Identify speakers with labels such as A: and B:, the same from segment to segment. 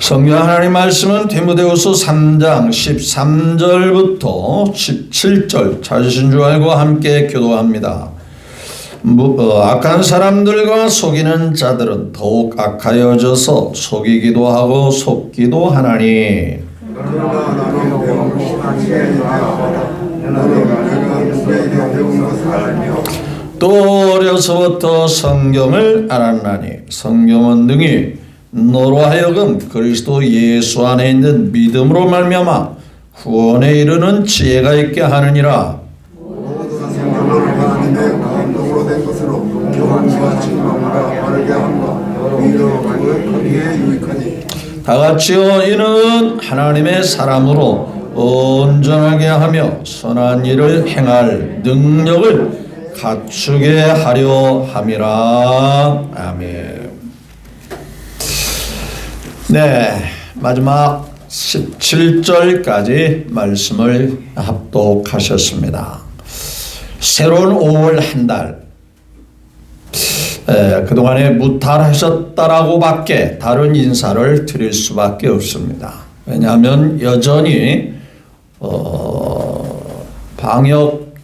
A: 성경 하나님 말씀은 디모데후서 3장 13절부터 17절 찾으신 줄 알고 함께 교도합니다. 악한 사람들과 속이는 자들은 더욱 악하여져서 속이기도 하고 속기도 하나니 또 어려서부터 성경을 알았나니 성경은 능히 너로 하여금 그리스도 예수 안에 있는 믿음으로 말미암아 구원에 이르는 지혜가 있게 하느니라. 다같이요 이는 하나님의 사람으로 온전하게 하며 선한 일을 행할 능력을 갖추게 하려 함이라. 아멘. 네, 마지막 17절까지 말씀을 합독하셨습니다. 새로운 5월 한 달, 그동안에 무탈하셨다라고 밖에 다른 인사를 드릴 수밖에 없습니다. 왜냐하면 여전히 방역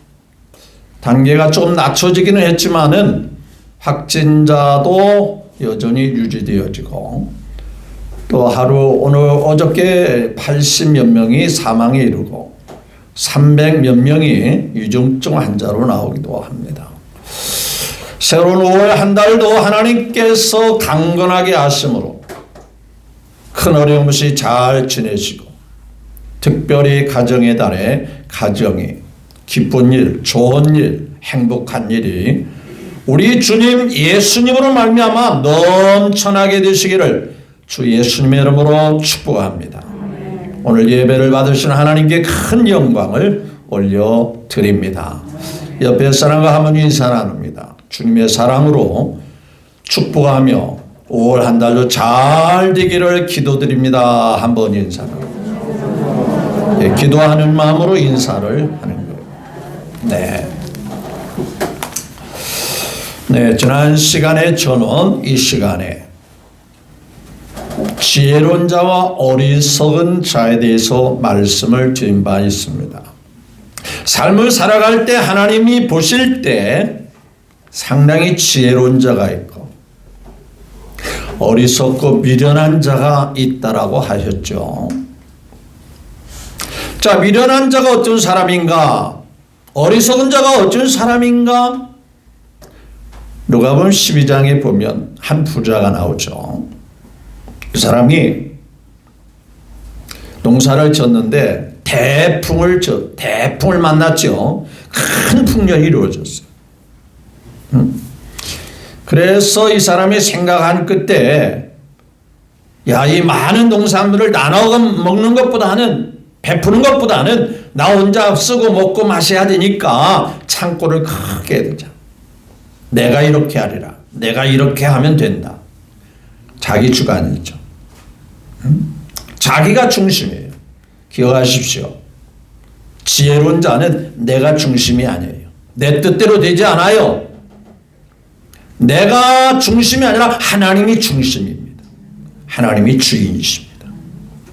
A: 단계가 조금 낮춰지기는 했지만은 확진자도 여전히 유지되어지고 또 오늘 어저께 80몇 명이 사망에 이르고 300 몇 명이 위중증 환자로 나오기도 합니다. 새로운 5월 한 달도 하나님께서 강건하게 하심으로 큰 어려움 없이 잘 지내시고 특별히 가정의 달에 가정이 기쁜 일, 좋은 일, 행복한 일이 우리 주님 예수님으로 말미암아 넘쳐나게 되시기를 주 예수님의 이름으로 축복합니다. 오늘 예배를 받으신 하나님께 큰 영광을 올려드립니다. 옆에 사람과 한번 인사 나눕니다. 주님의 사랑으로 축복하며 5월 한 달도 잘 되기를 기도드립니다. 한번 인사 나눕니다. 기도하는 마음으로 인사를 하는 거예요. 네, 지난 시간에 저는 이 시간에 지혜로운 자와 어리석은 자에 대해서 말씀을 드린 바 있습니다. 삶을 살아갈 때 하나님이 보실 때 상당히 지혜로운 자가 있고 어리석고 미련한 자가 있다라고 하셨죠. 자, 미련한 자가 어떤 사람인가? 어리석은 자가 어떤 사람인가? 누가복음 12장에 보면 한 부자가 나오죠. 그 사람이 농사를 졌는데 대풍을 만났죠. 큰 풍년이 이루어졌어요. 그래서 이 사람이 생각한 끝에 이 많은 농산물을 나눠 먹는 것보다는 베푸는 것보다는 나 혼자 쓰고 먹고 마셔야 되니까 창고를 크게 해야 되자. 내가 이렇게 하리라. 내가 이렇게 하면 된다. 자기 주관이죠. 자기가 중심이에요. 기억하십시오. 지혜로운 자는 내가 중심이 아니에요. 내 뜻대로 되지 않아요. 내가 중심이 아니라 하나님이 중심입니다. 하나님이 주인이십니다.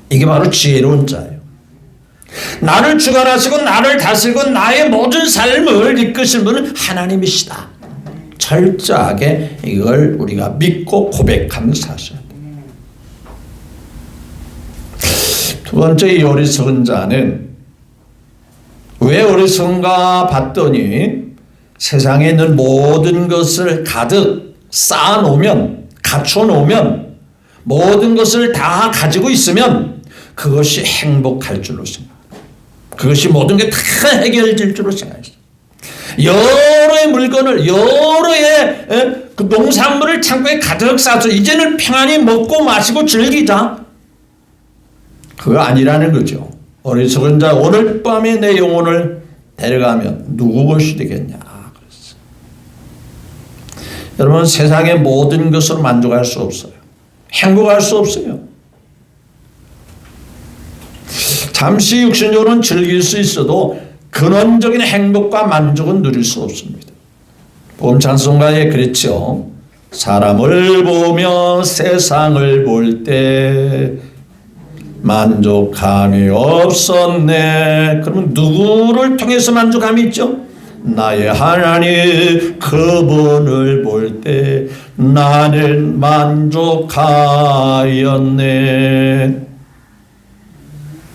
A: 이게 바로 지혜로운 자예요. 나를 주관하시고 나를 다스리고 나의 모든 삶을 이끄신 분은 하나님이시다. 철저하게 이걸 우리가 믿고 고백하는 사실. 두 번째, 이 어리석은 자는 왜 어리석은가 봤더니 세상에 있는 모든 것을 가득 쌓아놓으면, 갖춰놓으면, 모든 것을 다 가지고 있으면 그것이 행복할 줄로 생각합니다. 그것이 모든 게 다 해결될 줄로 생각했어요. 여러의 물건을, 여러의 그 농산물을 창고에 가득 쌓아서 이제는 평안히 먹고 마시고 즐기자. 그거 아니라는 거죠. 어리석은 자, 오늘 밤에 내 영혼을 데려가면 누구 것이 되겠냐. 그랬어요. 여러분, 세상의 모든 것으로 만족할 수 없어요. 행복할 수 없어요. 잠시 육신적으로는 즐길 수 있어도 근원적인 행복과 만족은 누릴 수 없습니다. 복음 찬송가에 그랬죠. 사람을 보며 세상을 볼 때 만족함이 없었네. 그러면 누구를 통해서 만족함이 있죠? 나의 하나님 그분을 볼 때 나는 만족하였네.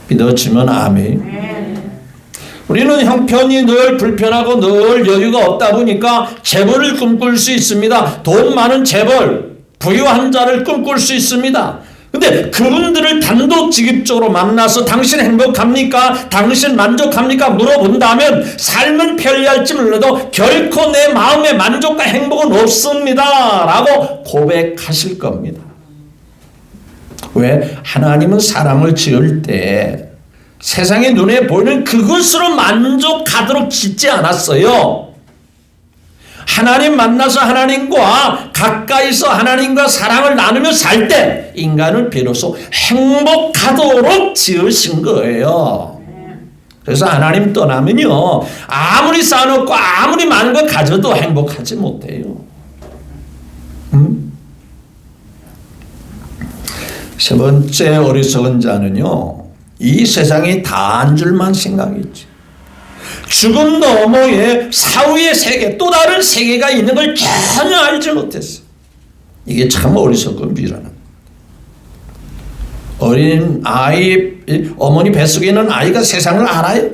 A: 믿어지면 아멘. 우리는 형편이 늘 불편하고 늘 여유가 없다 보니까 재벌을 꿈꿀 수 있습니다. 돈 많은 재벌, 부유한 자를 꿈꿀 수 있습니다. 근데 그분들을 단도직입적으로 만나서 당신 행복합니까? 당신 만족합니까? 물어본다면 삶은 편리할지 몰라도 결코 내 마음의 만족과 행복은 없습니다 라고 고백하실 겁니다. 왜? 하나님은 사람을 지을 때 세상의 눈에 보이는 그것으로 만족하도록 짓지 않았어요. 하나님 만나서 하나님과 가까이서 하나님과 사랑을 나누며 살 때 인간을 비로소 행복하도록 지으신 거예요. 그래서 하나님 떠나면요 아무리 쌓아놓고 아무리 많은 걸 가져도 행복하지 못해요. 세 번째 어리석은 자는요 이 세상이 다인 줄만 생각했지. 죽음 너머에 사후의 세계, 또 다른 세계가 있는 걸 전혀 알지 못했어. 이게 참 어리석은 비라는. 어린 아이, 어머니 뱃속에 있는 아이가 세상을 알아요?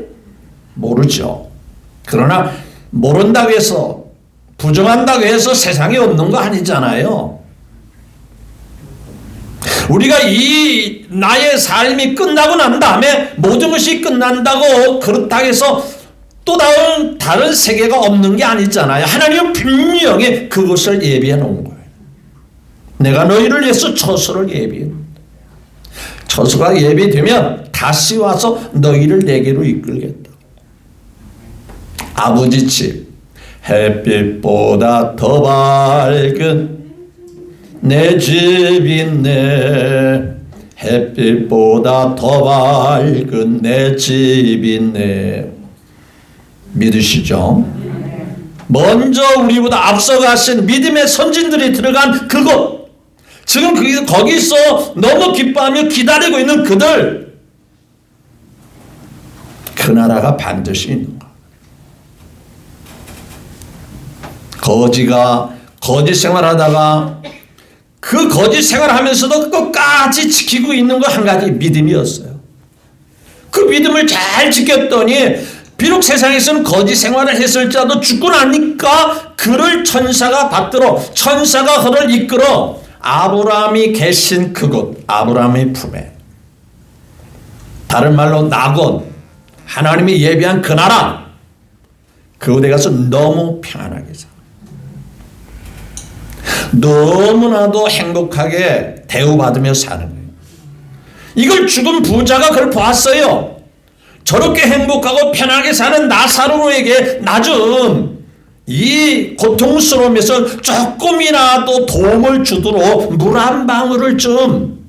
A: 모르죠. 그러나 모른다고 해서, 부정한다고 해서 세상에 없는 거 아니잖아요. 우리가 이 나의 삶이 끝나고 난 다음에 모든 것이 끝난다고 그렇다고 해서 또 다른 세계가 없는 게 아니잖아요. 하나님은 분명히 그것을 예비해 놓은 거예요. 내가 너희를 위해서 처소를 예비해 놓은 거예요. 처소가 예비되면 다시 와서 너희를 내게로 이끌겠다. 아버지 집 햇빛보다 더 밝은 내 집 있네. 햇빛보다 더 밝은 내 집 있네. 믿으시죠? 먼저 우리보다 앞서가신 믿음의 선진들이 들어간 그곳, 지금 거기서 너무 기뻐하며 기다리고 있는 그들, 그 나라가 반드시 있는 거야. 거지 생활하다가 그 거짓 생활하면서도 끝까지 지키고 있는 거 한 가지 믿음이었어요. 그 믿음을 잘 지켰더니 비록 세상에서는 거짓 생활을 했을지라도 죽고 나니까 그를 천사가 받들어 천사가 그를 이끌어 아브라함이 계신 그곳, 아브라함의 품에, 다른 말로 낙원, 하나님이 예비한 그 나라, 그곳에 가서 너무 평안하게 살아. 너무나도 행복하게 대우받으며 사는 거예요. 이걸 죽은 부자가 그걸 보았어요. 저렇게 행복하고 편하게 사는 나사로에게 나 좀 이 고통스러움에서 조금이라도 도움을 주도록 물 한 방울을 좀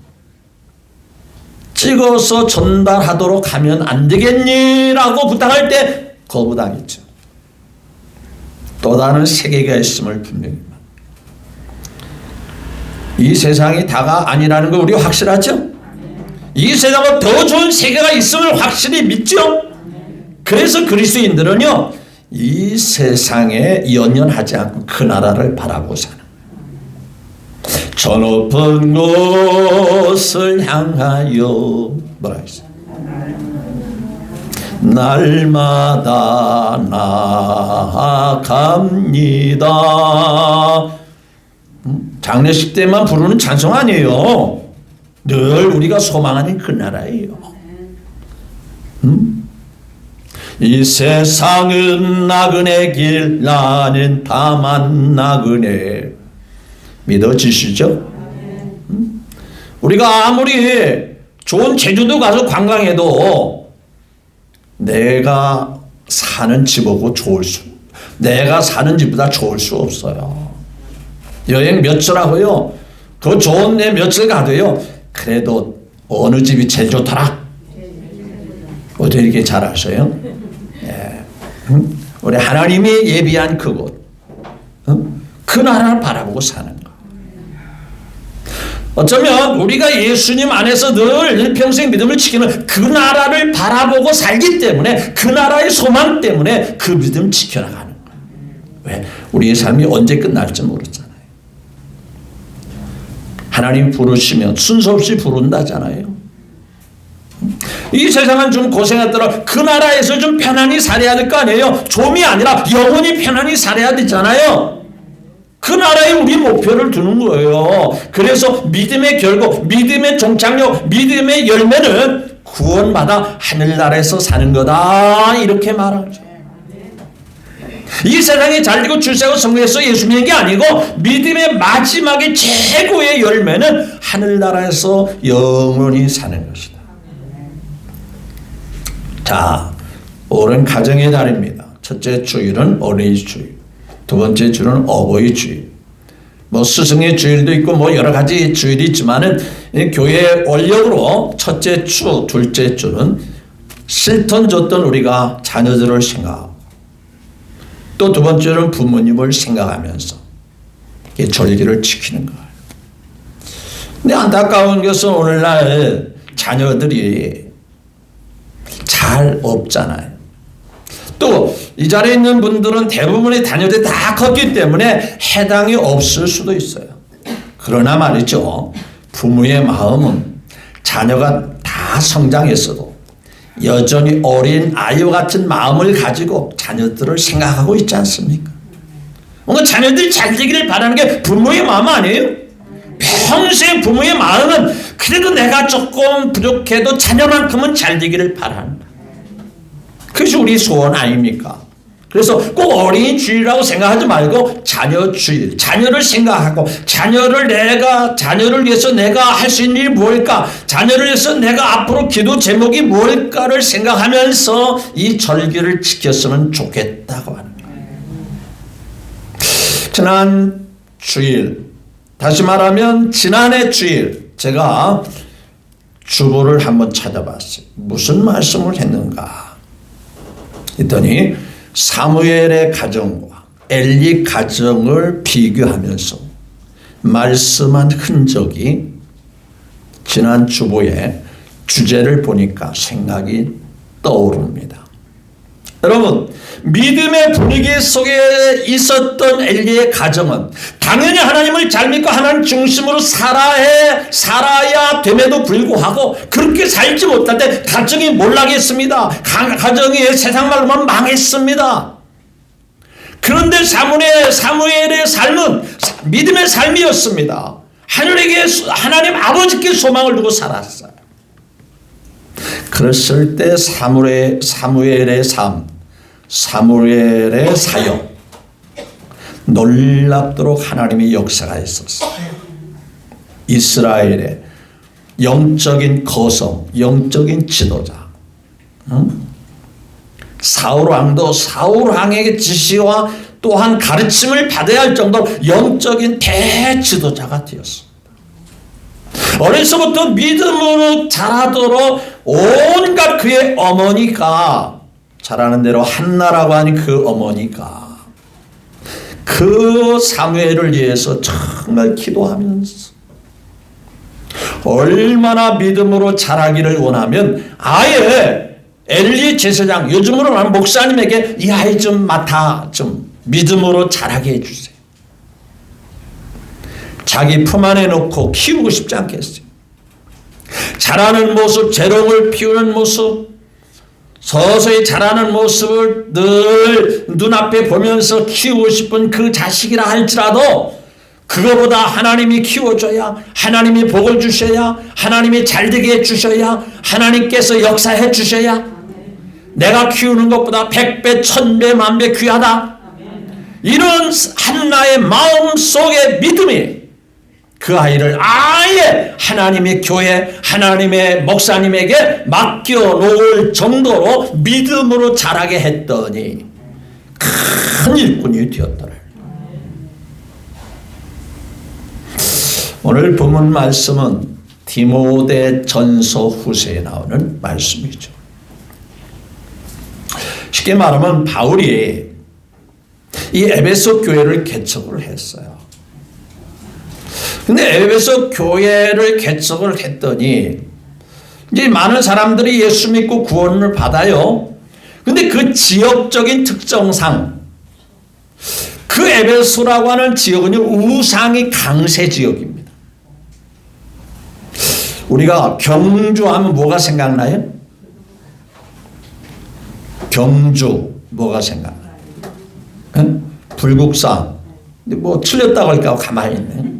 A: 찍어서 전달하도록 하면 안 되겠니? 라고 부탁할 때 거부당했죠. 또 다른 세계가 있음을 분명히. 이 세상이 다가 아니라는 거 우리가 확실하죠? 이 세상은 더 좋은 세계가 있음을 확실히 믿죠? 그래서 그리스도인들은요 이 세상에 연연하지 않고 그 나라를 바라고 사는 거예요. 저 높은 곳을 향하여 뭐라 했어요? 날마다 나아갑니다. 장례식 때만 부르는 찬송 아니에요. 늘 우리가 소망하는 그 나라예요. 이 세상은 나그네 길, 나는 다만 나그네. 믿어지시죠? 우리가 아무리 좋은 제주도 가서 관광해도 내가 사는 집하고 내가 사는 집보다 좋을 수 없어요. 여행 며칠 하고요, 그 좋은 데 며칠 가도요, 그래도 어느 집이 제일 좋더라? 어떻게 이렇게 잘 아셔요? 예. 우리 하나님이 예비한 그곳, 그 나라를 바라보고 사는 거. 어쩌면 우리가 예수님 안에서 늘 일평생 믿음을 지키는 그 나라를 바라보고 살기 때문에 그 나라의 소망 때문에 그 믿음 지켜나가는 거예요. 왜? 우리의 삶이 언제 끝날지 모르잖아요. 하나님 부르시면 순서 없이 부른다잖아요. 이 세상은 좀 고생하더라. 그 나라에서 좀 편안히 살아야 될 거 아니에요. 좀이 아니라 영원히 편안히 살아야 되잖아요. 그 나라에 우리 목표를 두는 거예요. 그래서 믿음의 결국, 믿음의 종착역, 믿음의 열매는 구원받아 하늘나라에서 사는 거다. 이렇게 말하죠. 이 세상에 잘되고 출세하고 성공해서 예수 믿는 게 아니고 믿음의 마지막에 최고의 열매는 하늘나라에서 영원히 사는 것이다. 자, 오늘은 가정의 달입니다. 첫째 주일은 어린이 주일, 두 번째 주일은 어버이 주일, 스승의 주일도 있고 여러 가지 주일이 있지만은 교회 원력으로 첫째 주, 둘째 주는 실턴 줬던 우리가 자녀들을 생각하고, 또 두 번째는 부모님을 생각하면서 절기를 지키는 거예요. 근데 안타까운 것은 오늘날 자녀들이 잘 없잖아요. 또 이 자리에 있는 분들은 대부분의 자녀들이 다 컸기 때문에 해당이 없을 수도 있어요. 그러나 말이죠, 부모의 마음은 자녀가 다 성장했어도 여전히 어린 아이와 같은 마음을 가지고 자녀들을 생각하고 있지 않습니까? 뭔가 자녀들이 잘 되기를 바라는 게 부모의 마음 아니에요? 평생 부모의 마음은 그래도 내가 조금 부족해도 자녀만큼은 잘 되기를 바란다. 그것이 우리 소원 아닙니까? 그래서 꼭 어린이 주일이라고 생각하지 말고 자녀 주일, 자녀를 생각하고 자녀를 위해서 내가 할 수 있는 일이 뭘까? 자녀를 위해서 내가 앞으로 기도 제목이 뭘까를 생각하면서 이 절기를 지켰으면 좋겠다고 하는 거예요. 지난 주일, 다시 말하면 지난해 주일 제가 주보를 한번 찾아봤어요. 무슨 말씀을 했는가 했더니 사무엘의 가정과 엘리 가정을 비교하면서 말씀한 흔적이 지난 주보의 주제를 보니까 생각이 떠오릅니다. 여러분, 믿음의 분위기 속에 있었던 엘리의 가정은 당연히 하나님을 잘 믿고 하나님 중심으로 살아야 됨에도 불구하고 그렇게 살지 못할 때 가정이 몰락했습니다. 가정이 세상 말로만 망했습니다. 그런데 사무엘의 삶은 믿음의 삶이었습니다. 하나님 아버지께 소망을 두고 살았어요. 그랬을 때 사무엘의 삶, 사무엘의 사역, 놀랍도록 하나님의 역사가 있었어요. 이스라엘의 영적인 거성, 영적인 지도자, 사울왕도 사울왕에게 지시와 또한 가르침을 받아야 할 정도로 영적인 대지도자가 되었습니다. 어려서부터 믿음으로 자라도록 온갖 그의 어머니가, 잘하는 대로 한나라고 하니 그 어머니가 그 사무엘을 위해서 정말 기도하면서 얼마나 믿음으로 자라기를 원하면 아예 엘리 제사장, 요즘으로 말하면 목사님에게 이 아이 좀 맡아 좀 믿음으로 자라게 해주세요. 자기 품 안에 놓고 키우고 싶지 않겠어요. 자라는 모습, 재롱을 피우는 모습, 서서히 자라는 모습을 늘 눈앞에 보면서 키우고 싶은 그 자식이라 할지라도 그거보다 하나님이 키워줘야, 하나님이 복을 주셔야, 하나님이 잘되게 해주셔야, 하나님께서 역사해 주셔야 내가 키우는 것보다 100배, 1000배, 10,000배 귀하다. 이런 한나의 마음속의 믿음이 그 아이를 아예 하나님의 교회, 하나님의 목사님에게 맡겨놓을 정도로 믿음으로 자라게 했더니 큰 일꾼이 되었더라. 오늘 본문 말씀은 디모데전서 후서에 나오는 말씀이죠. 쉽게 말하면 바울이 이 에베소 교회를 개척을 했어요. 근데 에베소 교회를 개척을 했더니 이제 많은 사람들이 예수 믿고 구원을 받아요. 근데 그 지역적인 특성상 그 에베소라고 하는 지역은 우상이 강세 지역입니다. 우리가 경주하면 뭐가 생각나요? 경주 뭐가 생각나요? 응? 불국사. 뭐 틀렸다고 할까 가만히 있네.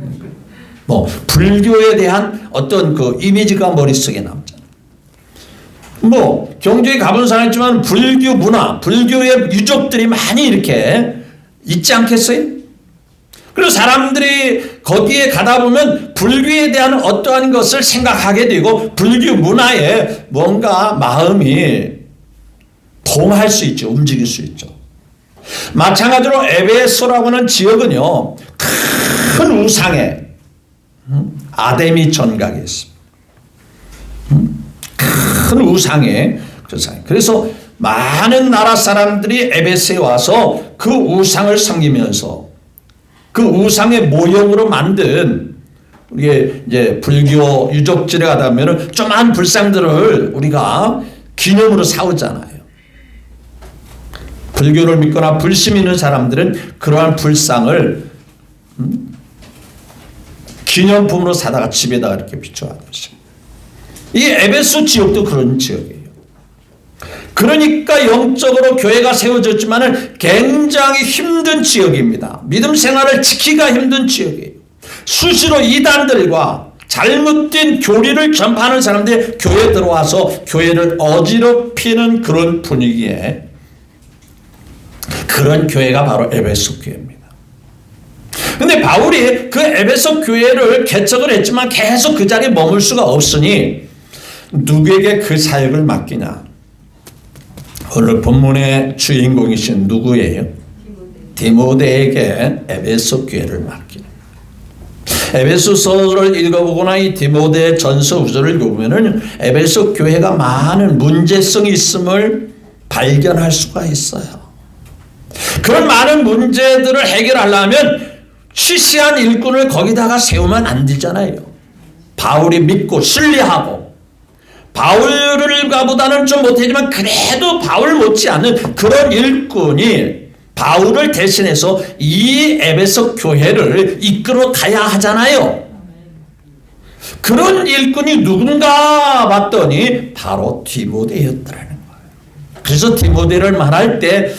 A: 뭐 불교에 대한 어떤 그 이미지가 머릿속에 남잖아요. 뭐 경주에 가본 사람 있지만 불교 문화, 불교의 유적들이 많이 이렇게 있지 않겠어요? 그리고 사람들이 거기에 가다 보면 불교에 대한 어떠한 것을 생각하게 되고 불교 문화에 뭔가 마음이 동할 수 있죠. 움직일 수 있죠. 마찬가지로 에베소라고 하는 지역은요. 큰 우상에 아데미 전각이 있습니다. 큰 우상에 그래서 많은 나라 사람들이 에베소에 와서 그 우상을 섬기면서 그 우상의 모형으로 만든 우리 이제 불교 유적지에 가다 보면 조그만 불상들을 우리가 기념으로 사오잖아요. 불교를 믿거나 불신 있는 사람들은 그러한 불상을 기념품으로 사다가 집에다가 이렇게 비춰하는 것입니다. 이 에베소 지역도 그런 지역이에요. 그러니까 영적으로 교회가 세워졌지만 굉장히 힘든 지역입니다. 믿음 생활을 지키기가 힘든 지역이에요. 수시로 이단들과 잘못된 교리를 전파하는 사람들이 교회에 들어와서 교회를 어지럽히는 그런 분위기에 그런 교회가 바로 에베소 교회입니다. 근데 바울이 그 에베소 교회를 개척을 했지만 계속 그 자리에 머물 수가 없으니 누구에게 그 사역을 맡기냐? 오늘 본문의 주인공이신 누구예요? 디모데에게 에베소 교회를 맡기는. 에베소서를 읽어보거나 이 디모데 전서 후서를 읽어보면은 에베소 교회가 많은 문제성이 있음을 발견할 수가 있어요. 그런 많은 문제들을 해결하려면 시시한 일꾼을 거기다가 세우면 안 되잖아요. 바울이 믿고 신뢰하고 바울보다는 좀 못하지만 그래도 바울 못지않은 그런 일꾼이 바울을 대신해서 이 에베소 교회를 이끌어 가야 하잖아요. 그런 일꾼이 누군가 봤더니 바로 디모데였더라는 거예요. 그래서 디모데를 말할 때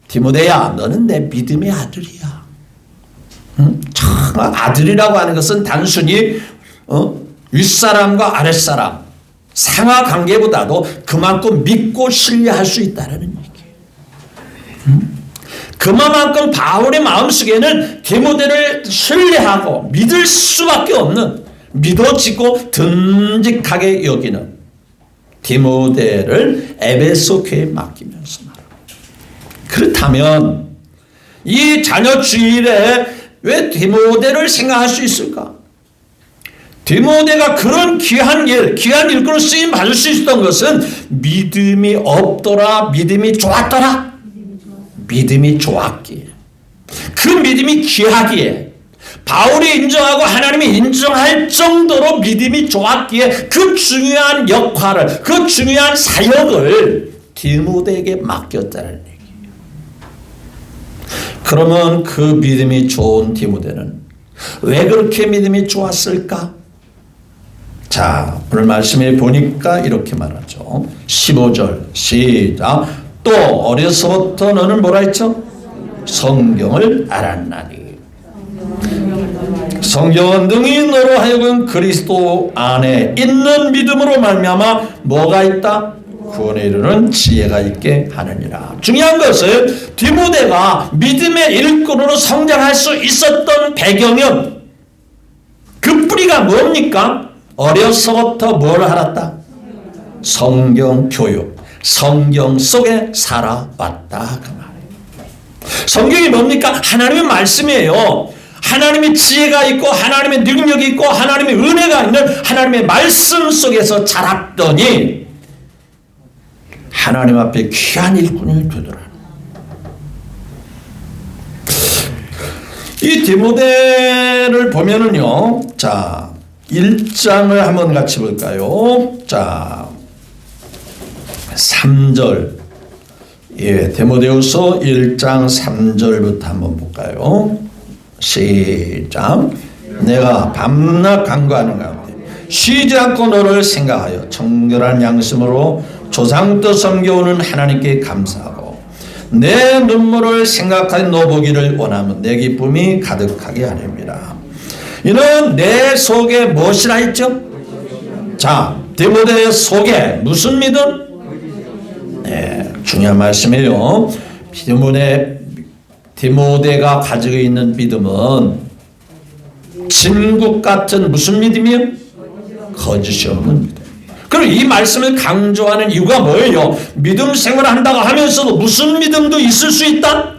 A: 디모데야 너는 내 믿음의 아들이야. 아들이라고 하는 것은 단순히 윗사람과 아랫사람 상하 관계보다도 그만큼 믿고 신뢰할 수 있다는 얘기예요. 그만큼 바울의 마음속에는 디모데를 신뢰하고 믿을 수밖에 없는 믿어지고 듬직하게 여기는 디모데를 에베소 교회에 맡기면서 말합니다. 그렇다면 이 자녀 주일에 왜 디모데를 생각할 수 있을까? 디모데가 그런 귀한 일꾼으로 쓰임 받을 수 있었던 것은 믿음이 없더라, 믿음이 좋았더라. 믿음이 좋았기에, 그 믿음이 귀하기에, 바울이 인정하고 하나님이 인정할 정도로 믿음이 좋았기에 그 중요한 역할을, 그 중요한 사역을 디모데에게 맡겼다는 얘기예요. 그러면 그 믿음이 좋은 디모데는 왜 그렇게 믿음이 좋았을까? 자, 오늘 말씀에 보니까 이렇게 말하죠. 15절 시작. 또 어려서부터 너는 뭐라 했죠? 성경을 알았나니. 성경은 능히 너로 하여금 그리스도 안에 있는 믿음으로 말미암아 뭐가 있다? 구원에 이르는 지혜가 있게 하느니라. 중요한 것은 디모데가 믿음의 일꾼으로 성장할 수 있었던 배경은 그 뿌리가 뭡니까? 어려서부터 뭘 알았다? 성경 교육, 성경 속에 살아왔다 그 말이에요. 성경이 뭡니까? 하나님의 말씀이에요. 하나님의 지혜가 있고 하나님의 능력이 있고 하나님의 은혜가 있는 하나님의 말씀 속에서 자랐더니 하나님 앞에 귀한 일꾼이 되더라. 이 디모데를 보면은요, 자, 1장을 한번 같이 볼까요? 자, 3절. 예, 디모데후서 1장 3절부터 한번 볼까요? 시작. 내가 밤낮 간구하는 가운데 쉬지 않고 너를 생각하여 정결한 양심으로 조상 때 섬겨오는 하나님께 감사하고 내 눈물을 생각하여 너 보기를 원하면 내 기쁨이 가득하게 하렵니다. 이는 내 속에 무엇이라 했죠? 자, 디모데의 속에 무슨 믿음? 네, 중요한 말씀이에요. 디모데가 가지고 있는 믿음은 진국 같은 무슨 믿음이요? 거짓이 없는 믿음. 그럼 이 말씀을 강조하는 이유가 뭐예요? 믿음 생활을 한다고 하면서도 무슨 믿음도 있을 수 있다?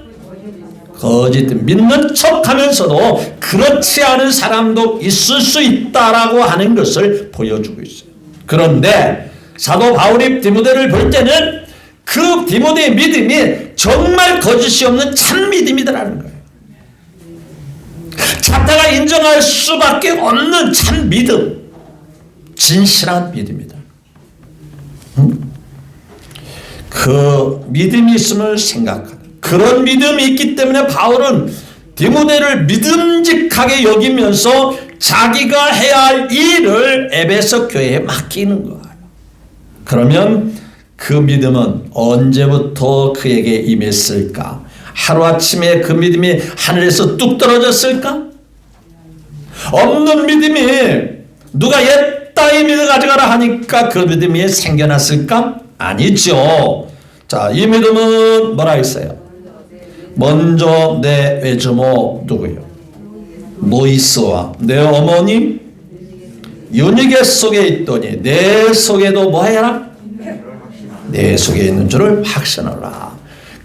A: 거짓 믿는 척하면서도 그렇지 않은 사람도 있을 수 있다라고 하는 것을 보여주고 있어요. 그런데 사도 바울이 디모데를 볼 때는 그 디모데의 믿음이 정말 거짓이 없는 참 믿음이더라는 거예요. 자다가 인정할 수밖에 없는 참 믿음, 진실한 믿음이다. 그 믿음이 있음을 생각하는 그런 믿음이 있기 때문에 바울은 디모데를 믿음직하게 여기면서 자기가 해야 할 일을 에베소 교회에 맡기는 거예요. 그러면 그 믿음은 언제부터 그에게 임했을까? 하루아침에 그 믿음이 하늘에서 뚝 떨어졌을까? 없는 믿음이 누가 옛따위 믿어 가져가라 하니까 그 믿음이 생겨났을까? 아니죠. 자, 이 믿음은 뭐라 했어요? 먼저 내 외조모 누구요? 모이스와 내 어머니 유니게 속에 있더니 내 속에도 뭐 해라? 내 속에 있는 줄을 확신하라.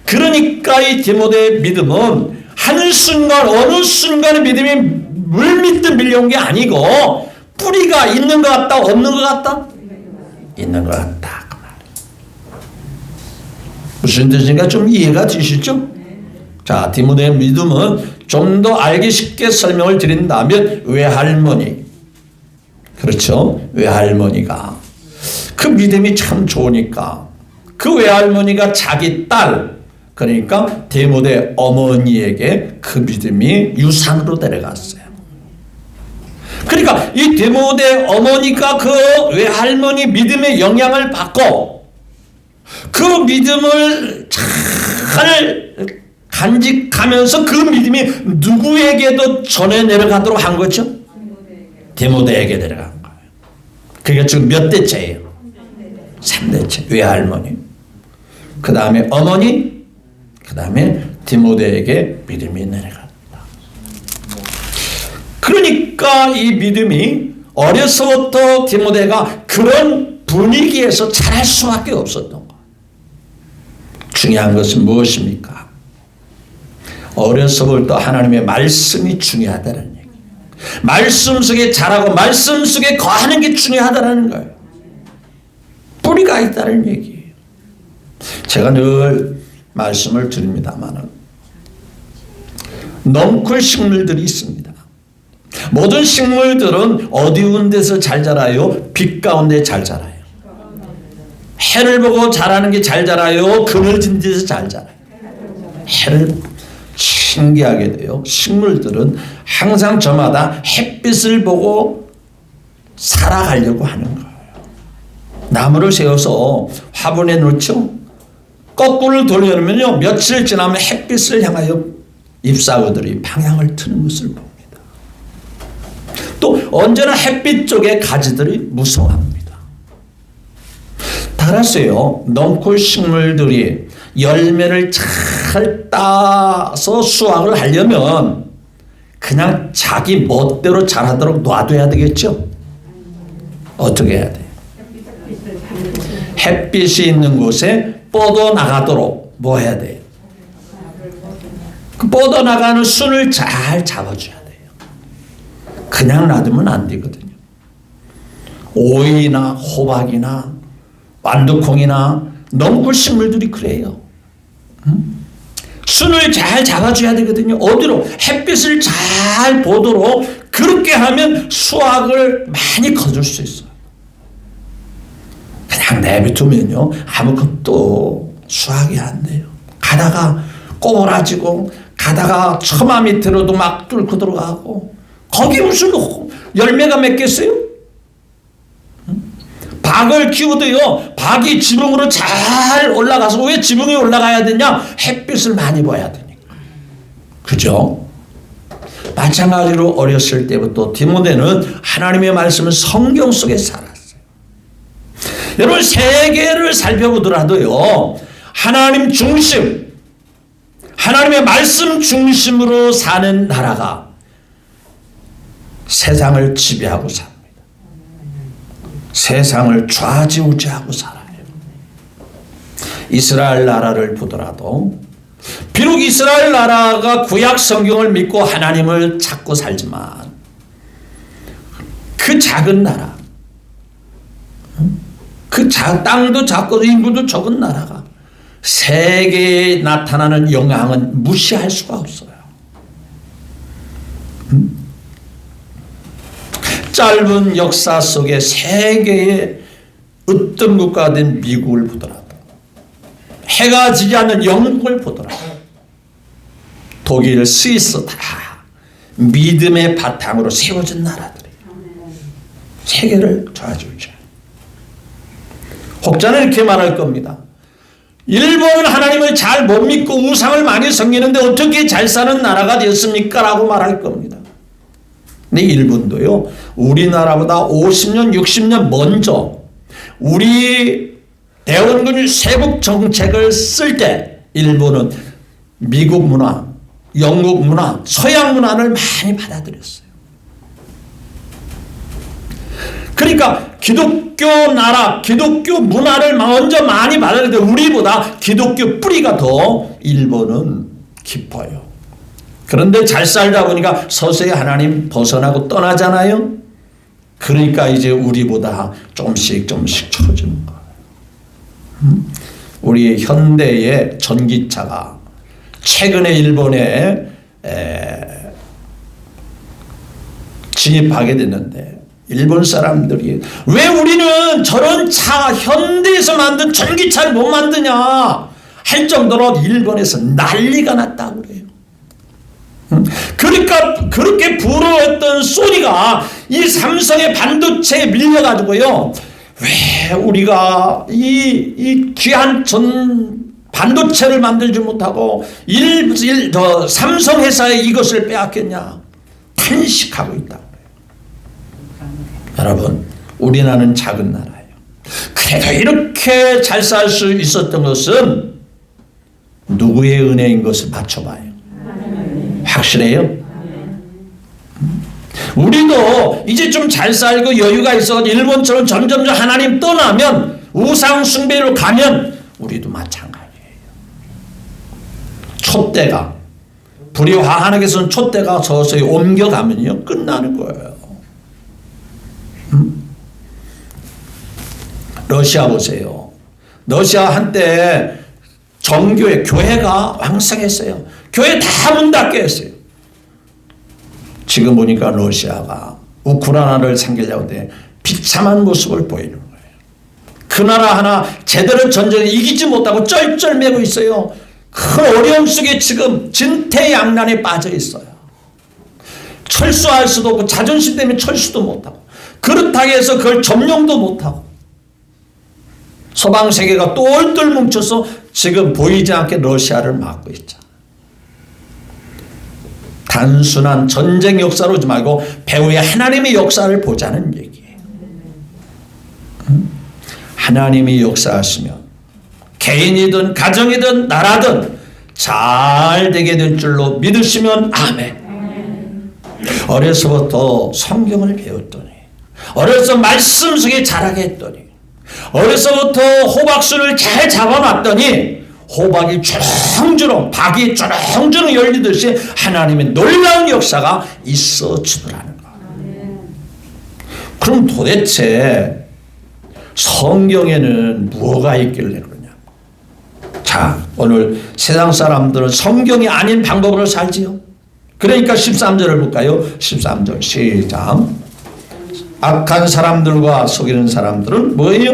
A: 그러니까 이 디모데의 믿음은 한순간 어느 순간의 믿음이 물밀듯 밀려온 게 아니고 뿌리가 있는 것 같다 없는 것 같다? 있는 것 같다. 그 말이에요. 무슨 뜻인가 좀 이해가 되시죠? 자, 디모데의 믿음은 좀 더 알기 쉽게 설명을 드린다면 외할머니, 그렇죠? 외할머니가 그 믿음이 참 좋으니까 그 외할머니가 자기 딸, 그러니까 디모데 어머니에게 그 믿음이 유산으로 내려갔어요. 그러니까 이 디모데 어머니가 그 외할머니 믿음의 영향을 받고 그 믿음을 잘 간직하면서 그 믿음이 누구에게도 전해 내려가도록 한 거죠? 디모데에게 내려간 거예요. 그게 지금 몇 대째예요? 3대째. 외할머니, 그 다음에 어머니, 그 다음에 디모데에게 믿음이 내려갔다. 그러니까 이 믿음이 어려서부터 디모데가 그런 분위기에서 자랄 수밖에 없었던 거예요. 중요한 것은 무엇입니까? 어려서부터 하나님의 말씀이 중요하다는 얘기예요. 말씀 속에 자라고 말씀 속에 거하는 게 중요하다는 거예요. 뿌리가 있다는 얘기예요. 제가 늘 말씀을 드립니다만 넝쿨 식물들이 있습니다. 모든 식물들은 어두운 데서 잘 자라요? 빛 가운데 잘 자라요? 해를 보고 자라는 게 잘 자라요? 그늘진 데서 잘 자라요? 해를 보고. 신기하게 돼요. 식물들은 항상 저마다 햇빛을 보고 살아가려고 하는 거예요. 나무를 세워서 화분에 놓죠. 거꾸로 돌려놓으면요, 며칠 지나면 햇빛을 향하여 잎사귀들이 방향을 트는 것을 봅니다. 또 언제나 햇빛 쪽에 가지들이 무성합니다. 다 알았어요. 넝쿨 식물들이 열매를 잘 따서 수확을 하려면 그냥 자기 멋대로 자라도록 놔둬야 되겠죠? 어떻게 해야 돼요? 햇빛이 있는 곳에 뻗어나가도록 뭐 해야 돼요? 그 뻗어나가는 순을 잘 잡아줘야 돼요. 그냥 놔두면 안 되거든요. 오이나 호박이나 완두콩이나 넝쿨 식물들이 그래요. 순을 잘 잡아줘야 되거든요. 어디로? 햇빛을 잘 보도록 그렇게 하면 수확을 많이 거둘 수 있어요. 그냥 내비두면요 아무것도 수확이 안 돼요. 가다가 꼬부라지고 가다가 처마 밑으로도 막 뚫고 들어가고 거기 무슨 열매가 맺겠어요? 박을 키워도요 박이 지붕으로 잘 올라가서 왜 지붕에 올라가야 되냐? 햇빛을 많이 봐야 되니까. 그죠? 마찬가지로 어렸을 때부터 디모데는 하나님의 말씀은 성경 속에 살았어요. 여러분 세계를 살펴보더라도요 하나님 중심 하나님의 말씀 중심으로 사는 나라가 세상을 지배하고 삽니다. 세상을 좌지우지하고 살아요. 이스라엘 나라를 보더라도 비록 이스라엘 나라가 구약 성경을 믿고 하나님을 찾고 살지만 그 작은 나라 그 땅도 작고 인구도 적은 나라가 세계에 나타나는 영향은 무시할 수가 없어요. 짧은 역사 속에 세계의 어떤 국가가 된 미국을 보더라도 해가 지지 않는 영국을 보더라도 독일, 스위스 다 믿음의 바탕으로 세워진 나라들이에요. 세계를 좌지우지해요. 혹자는 이렇게 말할 겁니다. 일본은 하나님을 잘 못 믿고 우상을 많이 섬기는데 어떻게 잘 사는 나라가 되었습니까? 라고 말할 겁니다. 근데 일본도요 우리나라보다 50년 60년 먼저 우리 대원군 세국 정책을 쓸 때 일본은 미국 문화, 영국 문화, 서양 문화를 많이 받아들였어요. 그러니까 기독교 나라, 기독교 문화를 먼저 많이 받아들였는데 우리보다 기독교 뿌리가 더 일본은 깊어요. 그런데 잘 살다 보니까 서서히 하나님 벗어나고 떠나잖아요. 그러니까 이제 우리보다 조금씩 처지는 거예요. 우리 현대의 전기차가 최근에 일본에 진입하게 됐는데 일본 사람들이 왜 우리는 저런 차 현대에서 만든 전기차를 못 만드냐 할 정도로 일본에서 난리가 났다고 그래요. 그러니까 그렇게 부러웠던 소니가 이 삼성의 반도체에 밀려가지고요 왜 우리가 이 귀한 반도체를 만들지 못하고 삼성 회사에 이것을 빼앗겼냐 탄식하고 있다고 그래요. 여러분 우리나라는 작은 나라예요. 그래도 이렇게 잘 살 수 있었던 것은 누구의 은혜인 것을 맞춰봐요. 확실해요? 우리도 이제 좀 잘 살고 여유가 있어 일본처럼 점점 하나님 떠나면 우상 숭배로 가면 우리도 마찬가지예요. 촛대가 불이 화하는 것은 촛대가 서서히 옮겨가면요 끝나는 거예요. 러시아 보세요. 러시아 한때 정교회 교회가 왕성했어요. 교회 다 문 닫게 했어요. 지금 보니까 러시아가 우크라이나를 상기려고 하는데 비참한 모습을 보이는 거예요. 그 나라 하나 제대로 전쟁에 이기지 못하고 쩔쩔매고 있어요. 큰 어려움 속에 지금 진퇴양난에 빠져 있어요. 철수할 수도 없고 자존심 때문에 철수도 못하고 그렇다고 해서 그걸 점령도 못하고 서방 세계가 똘똘 뭉쳐서 지금 보이지 않게 러시아를 막고 있죠. 단순한 전쟁 역사로 오지 말고 배후에 하나님의 역사를 보자는 얘기예요. 하나님이 역사하시면 개인이든 가정이든 나라든 잘 되게 될 줄로 믿으시면 아멘. 어려서부터 성경을 배웠더니 어려서 말씀 속에 자라게 했더니 어려서부터 호박순을 잘 잡아놨더니 호박이 주렁주렁 박이 주렁주렁 열리듯이 하나님의 놀라운 역사가 있어지더라는 거예요. 그럼 도대체 성경에는 뭐가 있길래 그러냐? 자, 오늘 세상 사람들은 성경이 아닌 방법으로 살지요. 그러니까 13절을 볼까요? 13절 시작. 악한 사람들과 속이는 사람들은 뭐예요?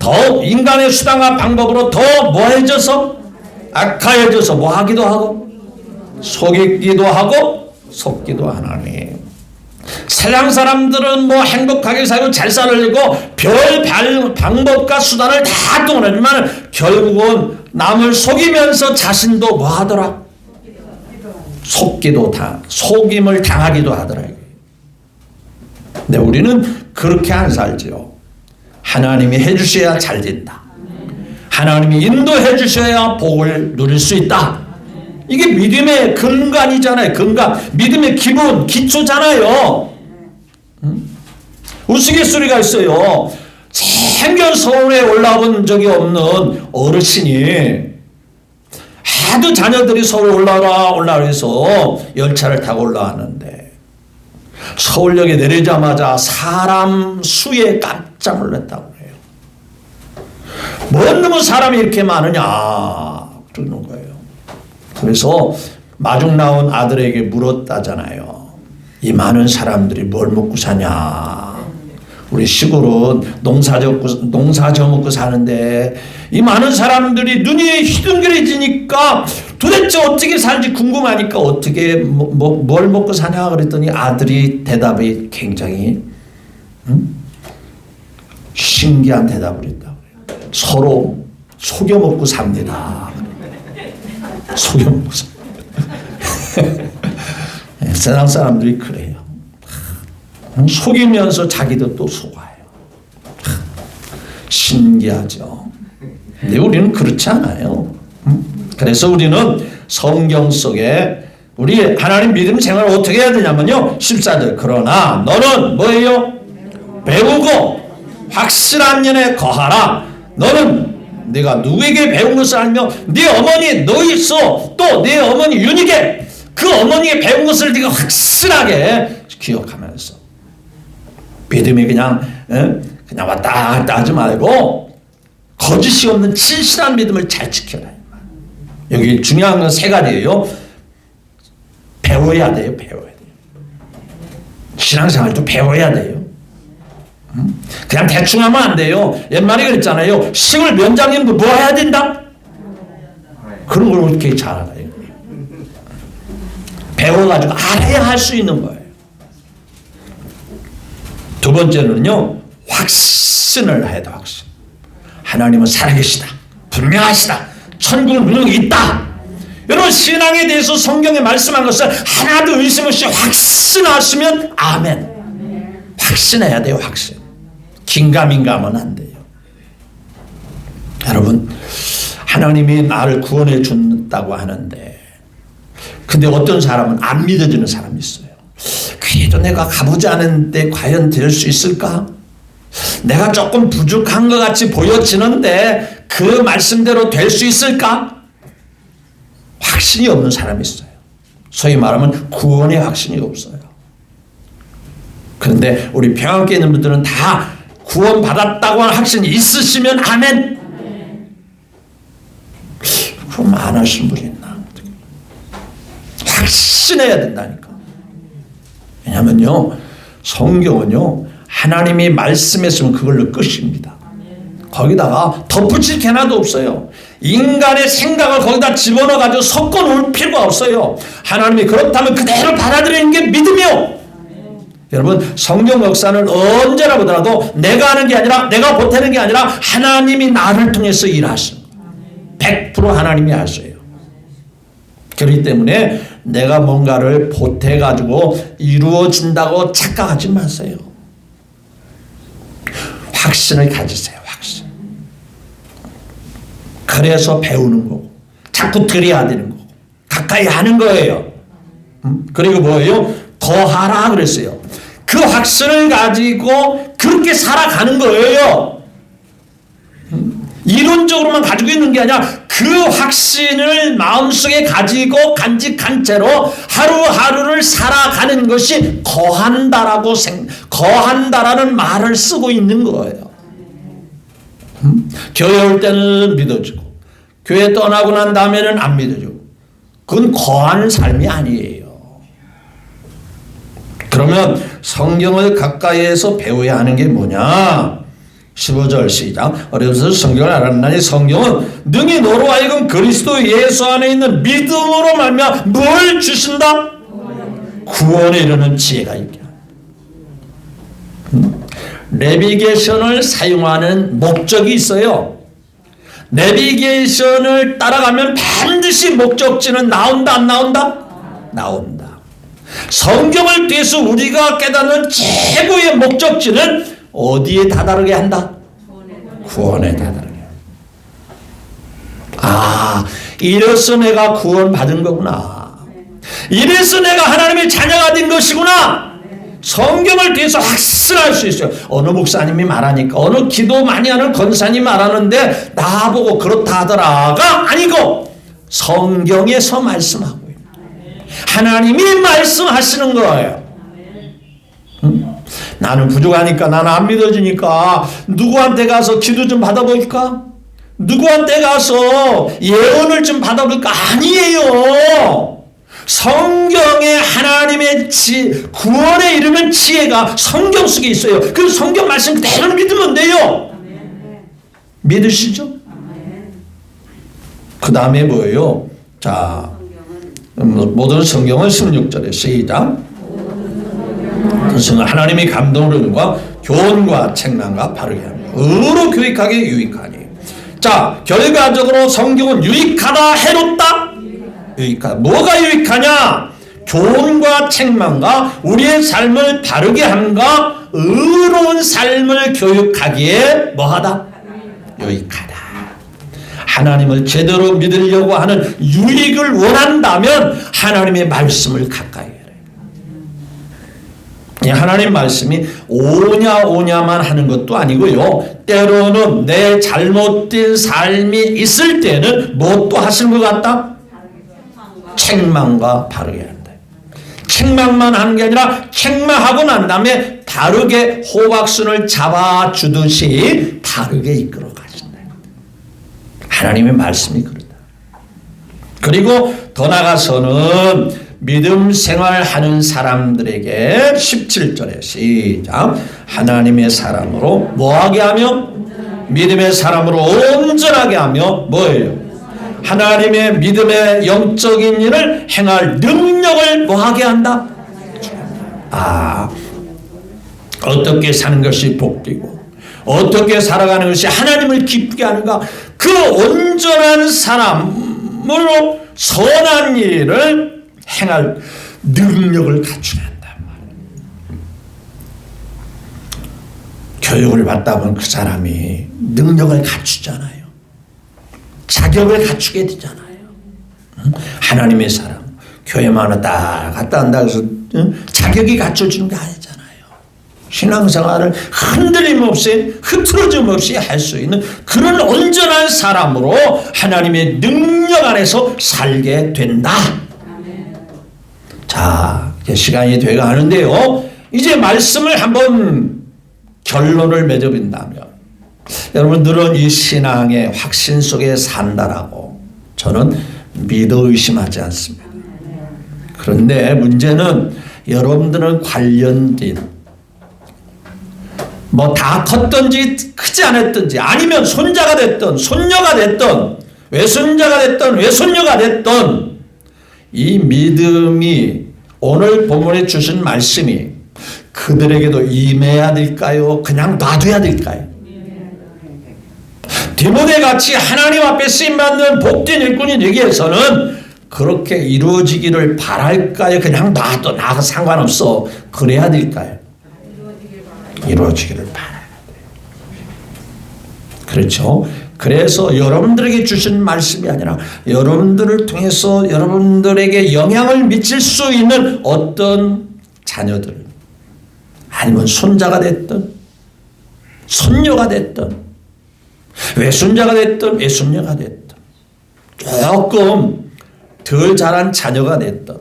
A: 더 인간의 수단과 방법으로 더 뭐해져서? 악하여져서 뭐 하기도 하고 속이기도 하고 속기도 하나니. 세상 사람들은 뭐 행복하게 살고 잘 살려고 별 방법과 수단을 다 동원하지만 결국은 남을 속이면서 자신도 뭐 하더라? 속임을 당하기도 하더라. 근데 우리는 그렇게 안 살죠. 하나님이 해주셔야 잘 된다. 하나님이 인도해 주셔야 복을 누릴 수 있다. 이게 믿음의 근간이잖아요. 근간. 믿음의 기본, 기초잖아요. 우스갯소리가 있어요. 생전 서울에 올라온 적이 없는 어르신이 하도 자녀들이 서울 올라오라 해서 열차를 타고 올라왔는데 서울역에 내리자마자 사람 수에 깜짝 놀랐다고 해요. 뭔 놈의 사람이 이렇게 많으냐 그러는 거예요. 그래서 마중 나온 아들에게 물었다잖아요. 이 많은 사람들이 뭘 먹고 사냐. 우리 시골은 농사 져먹고 사는데 이 많은 사람들이 눈이 휘둥그레지니까 도대체 어떻게 살지 궁금하니까 어떻게 뭘 먹고 사냐 그랬더니 아들이 대답이 굉장히 신기한 대답을 했다고 해요. 서로 속여 먹고 삽니다. 속여 먹고 삽니다. 세상 사람들이 그래요. 속이면서 자기도 또 속아요. 신기하죠. 근데 우리는 그렇지 않아요. 그래서 우리는 성경 속에 우리 하나님 믿음 생활을 어떻게 해야 되냐면요. 14절 그러나 너는 뭐예요? 배우고 확실한 연에 거하라. 너는 네가 누구에게 배운 것을 알며 네 어머니 너희서 또 네 어머니 윤희게 그 어머니의 배운 것을 네가 확실하게 기억하면서 믿음이 그냥 왔다 갔다 하지 말고 거짓이 없는 진실한 믿음을 잘 지켜라. 여기 중요한 건 세 가지예요. 배워야 돼요. 배워야 돼요. 신앙생활도 배워야 돼요. 그냥 대충 하면 안 돼요. 옛말에 그랬잖아요. 시골 면장님도 뭐 해야 된다? 그런 걸 어떻게 잘 알아요? 배워가지고 알아야 할 수 있는 거예요. 두 번째는요. 확신을 해야 돼. 확신. 하나님은 살아계시다. 분명하시다. 천국은 분명히 있다. 여러분 신앙에 대해서 성경에 말씀한 것을 하나도 의심 없이 확신하시면 아멘. 확신해야 돼요. 확신. 긴가민가하면 안 돼요. 여러분 하나님이 나를 구원해 준다고 하는데 근데 어떤 사람은 안 믿어지는 사람이 있어요. 그래도 내가 가보지 않은데 과연 될 수 있을까? 내가 조금 부족한 것 같이 보여지는데 그 말씀대로 될 수 있을까? 확신이 없는 사람이 있어요. 소위 말하면 구원의 확신이 없어요. 그런데 우리 평안교회 있는 분들은 다 구원받았다고 하는 확신이 있으시면 아멘. 그럼 안 하신 분이 있나? 확신해야 된다니까. 왜냐면요 성경은요 하나님이 말씀했으면 그걸로 끝입니다. 거기다가 덧붙일 게 하나도 없어요. 인간의 생각을 거기다 집어넣어가지고 섞어 놓을 필요가 없어요. 하나님이 그렇다면 그대로 받아들이는 게 믿음이요. 여러분 성경 역사는 언제나 보더라도 내가 하는 게 아니라 내가 보태는 게 아니라 하나님이 나를 통해서 일하시는 100% 하나님이 하셔요. 그렇기 때문에 내가 뭔가를 보태가지고 이루어진다고 착각하지 마세요. 확신을 가지세요. 확신. 그래서 배우는 거고 자꾸 들여야 되는 거고 가까이 하는 거예요. 그리고 뭐예요? 더하라 그랬어요. 그 확신을 가지고 그렇게 살아가는 거예요. 이론적으로만 가지고 있는 게 아니라 그 확신을 마음속에 가지고 간직한 채로 하루하루를 살아가는 것이 거한다라는 말을 쓰고 있는 거예요. 교회 올 때는 믿어지고 교회 떠나고 난 다음에는 안 믿어줘. 그건 거하는 삶이 아니에요. 그러면 성경을 가까이에서 배워야 하는 게 뭐냐? 15절 시작. 어려서 성경을 알았나니 성경은 능히 너로 하여금 그리스도 예수 안에 있는 믿음으로 말미암아 뭘 주신다? 구원에 이르는 지혜가 있게 한다. 내비게이션을 사용하는 목적이 있어요. 내비게이션을 따라가면 반드시 목적지는 나온다 안 나온다? 나온다. 성경을 통해서 우리가 깨닫는 최고의 목적지는 어디에 다다르게 한다? 구원에 다다르게. 아, 이래서 내가 구원받은 거구나. 이래서 내가 하나님의 자녀가 된 것이구나. 성경을 통해서 확신할 수 있어요. 어느 목사님이 말하니까, 어느 기도 많이 하는 권사님이 말하는데 나보고 그렇다 하더라가 아니고 성경에서 말씀하고 하나님이 말씀하시는 거예요. 나는 부족하니까, 나는 안 믿어지니까 누구한테 가서 기도 좀 받아볼까? 누구한테 가서 예언을 좀 받아볼까? 아니에요. 성경에 하나님의 구원에 이르는 지혜가 성경 속에 있어요. 그 성경 말씀 그대로 믿으면 돼요. 믿으시죠? 그 다음에 뭐예요? 자, 모든 성경은 16절에 시작. 하나님이 감동과 교훈과 책망과 바르게 합니다. 의로 교육하게 유익하니. 자, 결과적으로 성경은 유익하다, 해롭다? 유익하다. 뭐가 유익하냐? 교훈과 책망과 우리의 삶을 바르게 함과 의로운 삶을 교육하기에 뭐하다? 유익하다. 하나님을 제대로 믿으려고 하는 유익을 원한다면 하나님의 말씀을 가까이 해라. 하나님 말씀이 오냐만 하는 것도 아니고요. 때로는 내 잘못된 삶이 있을 때는 무엇도 하시는 것 같다? 책망과 바르게 한다. 책망만 하는 게 아니라 책망하고 난 다음에 바르게 호박순을 잡아주듯이 바르게 이끌어 가신다. 하나님의 말씀이 그렇다. 그리고 더 나아가서는 믿음 생활하는 사람들에게 17절에 시작. 하나님의 사람으로 뭐하게 하며? 믿음의 사람으로 온전하게 하며 뭐예요? 하나님의 믿음의 영적인 일을 행할 능력을 뭐하게 한다? 아, 어떻게 사는 것이 복되고 어떻게 살아가는 것이 하나님을 기쁘게 하는가? 그 온전한 사람으로 선한 일을 행할 능력을 갖추게 한단 말이에요. 교육을 받다 보면 그 사람이 능력을 갖추잖아요. 자격을 갖추게 되잖아요. 하나님의 사람, 교회만 왔다 갔다 한다 해서 자격이 갖춰지는 게 아니잖아요. 신앙생활을 흔들림 없이 흐트러짐 없이 할 수 있는 그런 온전한 사람으로 하나님의 능력 안에서 살게 된다. 자, 이제 시간이 되어 가는데요. 이제 말씀을 한번 결론을 맺어본다면 여러분들은 이 신앙의 확신 속에 산다라고 저는 믿어 의심하지 않습니다. 그런데 문제는 여러분들은 관련된 뭐 다 컸든지 크지 않았든지 아니면 손자가 됐든 손녀가 됐든 외손자가 됐든 외손녀가 됐든 이 믿음이 오늘 본문에 주신 말씀이 그들에게도 임해야 될까요? 그냥 놔둬야 될까요? 디모데같이 하나님 앞에 쓰임받는 복된 일꾼이 되기 위해서는 그렇게 이루어지기를 바랄까요? 그냥 놔둬 상관없어 그래야 될까요? 이루어지기를 바라야 돼요. 그렇죠? 그래서 여러분들에게 주신 말씀이 아니라 여러분들을 통해서 여러분들에게 영향을 미칠 수 있는 어떤 자녀들 아니면 손자가 됐든 손녀가 됐든 외손자가 됐든 외손녀가 됐든 조금 덜 자란 자녀가 됐든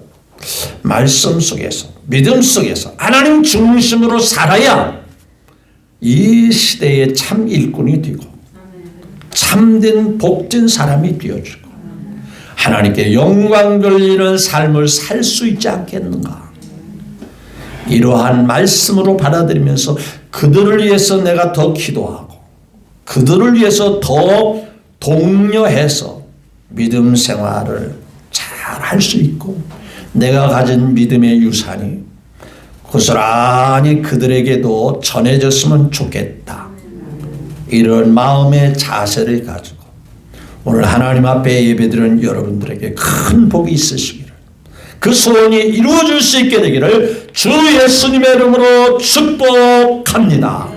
A: 말씀 속에서 믿음 속에서 하나님 중심으로 살아야 이 시대의 참 일꾼이 되고 참된 복된 사람이 되어주고 하나님께 영광 돌리는 삶을 살 수 있지 않겠는가. 이러한 말씀으로 받아들이면서 그들을 위해서 내가 더 기도하고 그들을 위해서 더 독려해서 믿음 생활을 잘 할 수 있고 내가 가진 믿음의 유산이 고스란히 그들에게도 전해졌으면 좋겠다. 이런 마음의 자세를 가지고 오늘 하나님 앞에 예배드리는 여러분들에게 큰 복이 있으시기를 그 소원이 이루어질 수 있게 되기를 주 예수님의 이름으로 축복합니다.